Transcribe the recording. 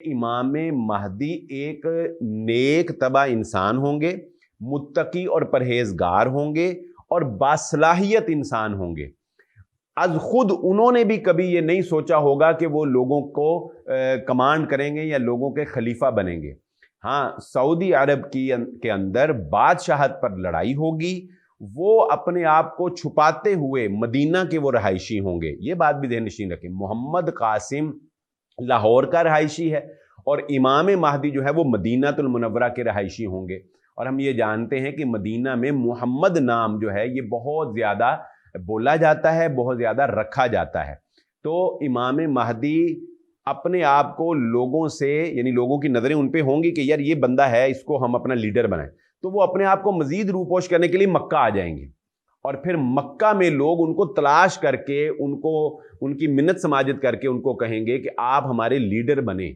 इमाम महदी एक नेक तबा इंसान होंगे, मुत्तकी और परहेजगार होंगे और बासलाहियत इंसान होंगे। अज खुद उन्होंने भी कभी ये नहीं सोचा होगा कि वो लोगों को कमांड करेंगे या लोगों के खलीफा बनेंगे। हाँ, सऊदी अरब के अंदर बादशाहत पर लड़ाई होगी, वो अपने आप को छुपाते हुए मदीना के वो रहायशी होंगे। ये बात भी ध्यान नशीन रखें, मोहम्मद कासिम लाहौर का रहायशी है और इमाम महदी जो है वो मदीनातुल मुनव्वरा के रहायशी होंगे। और हम ये जानते हैं कि मदीना में मोहम्मद नाम जो है ये बहुत ज़्यादा बोला जाता है, बहुत ज़्यादा रखा जाता है। तो इमाम महदी अपने आप को लोगों से, यानी लोगों की नज़रें उन पे होंगी कि यार ये बंदा है, इसको हम अपना लीडर बनाएं, तो वो अपने आप को मज़ीद रूपोश करने के लिए मक्का आ जाएंगे और फिर मक्का में लोग उनको तलाश करके, उनको उनकी मिन्नत समाजत करके उनको कहेंगे कि आप हमारे लीडर बने।